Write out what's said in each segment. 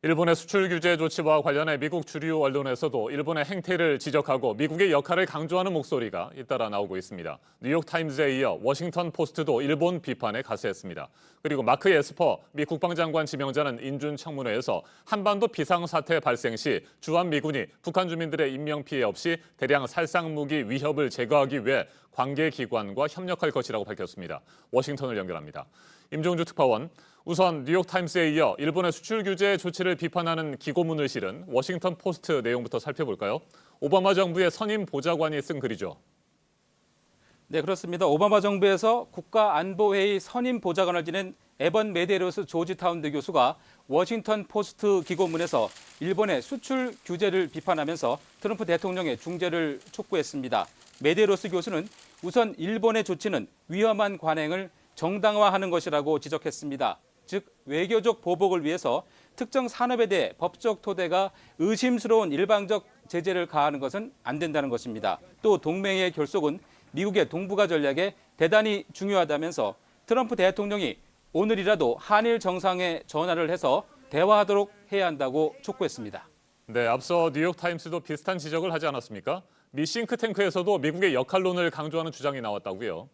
일본의 수출 규제 조치와 관련해 미국 주류 언론에서도 일본의 행태를 지적하고 미국의 역할을 강조하는 목소리가 잇따라 나오고 있습니다. 뉴욕타임즈에 이어 워싱턴 포스트도 일본 비판에 가세했습니다. 그리고 마크 에스퍼 미 국방장관 지명자는 인준 청문회에서 한반도 비상사태 발생 시 주한미군이 북한 주민들의 인명피해 없이 대량 살상무기 위협을 제거하기 위해 관계기관과 협력할 것이라고 밝혔습니다. 워싱턴을 연결합니다. 임종주 특파원, 우선 뉴욕타임스에 이어 일본의 수출 규제 조치를 비판하는 기고문을 실은 워싱턴 포스트 내용부터 살펴볼까요? 오바마 정부의 선임 보좌관이 쓴 글이죠. 네, 그렇습니다. 오바마 정부에서 국가안보회의 선임 보좌관을 지낸 에번 메데로스 조지타운드 교수가 워싱턴 포스트 기고문에서 일본의 수출 규제를 비판하면서 트럼프 대통령의 중재를 촉구했습니다. 메데로스 교수는 우선 일본의 조치는 위험한 관행을 정당화하는 것이라고 지적했습니다. 즉 외교적 보복을 위해서 특정 산업에 대해 법적 토대가 의심스러운 일방적 제재를 가하는 것은 안 된다는 것입니다. 또 동맹의 결속은 미국의 동북아 전략에 대단히 중요하다면서 트럼프 대통령이 오늘이라도 한일 정상에 전화를 해서 대화하도록 해야 한다고 촉구했습니다. 네, 앞서 뉴욕타임스도 비슷한 지적을 하지 않았습니까? 미 싱크탱크에서도 미국의 역할론을 강조하는 주장이 나왔다고요.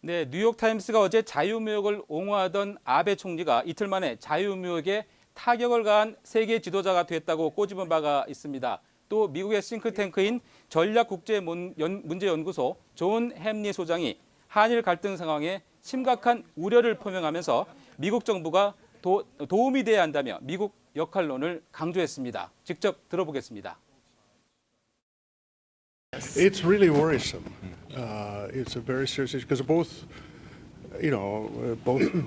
네, 뉴욕타임스가 어제 자유무역을 옹호하던 아베 총리가 이틀 만에 자유무역에 타격을 가한 세계 지도자가 됐다고 꼬집은 바가 있습니다. 또 미국의 싱크탱크인 전략국제문제연구소 존 햄리 소장이 한일 갈등 상황에 심각한 우려를 표명하면서 미국 정부가 도움이 돼야 한다며 미국 역할론을 강조했습니다. 직접 들어보겠습니다. It's really worrisome. It's a very serious issue because both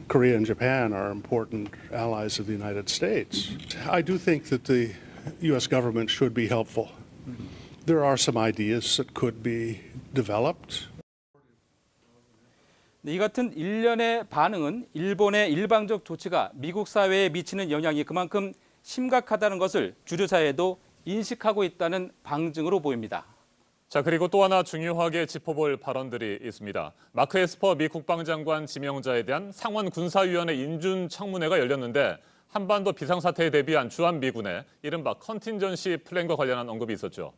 Korea and Japan are important allies of the United States. I do think that the U.S. government should be helpful. There are some ideas that could be developed. 이 같은 일련의 반응은 일본의 일방적 조치가 미국 사회에 미치는 영향이 그만큼 심각하다는 것을 주류 사회도 인식하고 있다는 방증으로 보입니다. 자, 그리고 또 하나 중요하게 짚어볼 발언들이 있습니다. 마크 에스퍼 미 국방장관 지명자에 대한 상원 군사위원회 인준 청문회가 열렸는데 한반도 비상사태에 대비한 주한미군의 이른바 컨틴전시 플랜과 관련한 언급이 있었죠.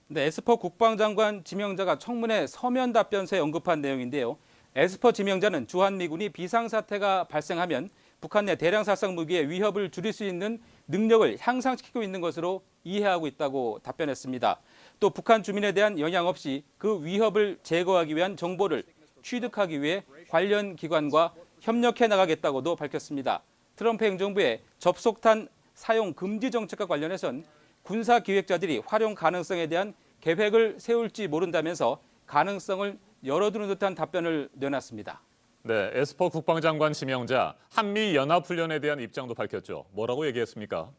네, 에스퍼 국방장관 지명자가 청문회 서면 답변서에 언급한 내용인데요. 에스퍼 지명자는 주한미군이 비상사태가 발생하면 북한 내 대량 살상 무기의 위협을 줄일 수 있는 능력을 향상시키고 있는 것으로 이해하고 있다고 답변했습니다. 또 북한 주민에 대한 영향 없이 그 위협을 제거하기 위한 정보를 취득하기 위해 관련 기관과 협력해 나가겠다고도 밝혔습니다. 트럼프 행정부의 접속탄 사용 금지 정책과 관련해선 군사 기획자들이 활용 가능성에 대한 계획을 세울지 모른다면서 가능성을 열어두는 듯한 답변을 내놨습니다. 네, 에스퍼 국방장관 지명자 한미 연합훈련에 대한 입장도 밝혔죠. 뭐라고 얘기했습니까?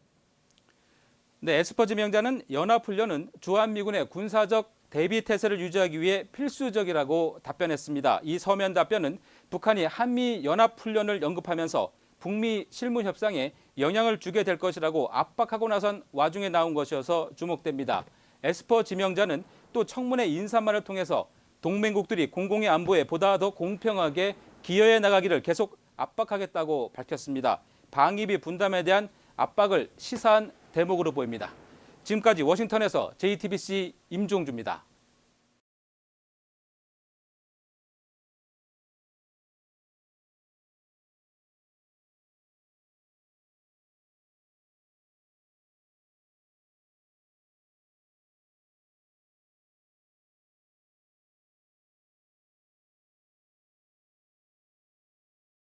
네, 에스퍼 지명자는 연합훈련은 주한미군의 군사적 대비 태세를 유지하기 위해 필수적이라고 답변했습니다. 이 서면 답변은 북한이 한미 연합훈련을 언급하면서 북미 실무 협상에 영향을 주게 될 것이라고 압박하고 나선 와중에 나온 것이어서 주목됩니다. 에스퍼 지명자는 또 청문회 인사말을 통해서 동맹국들이 공공의 안보에 보다 더 공평하게 기여해 나가기를 계속 압박하겠다고 밝혔습니다. 방위비 분담에 대한 압박을 시사한 대목으로 보입니다. 지금까지 워싱턴에서 JTBC 임종주입니다.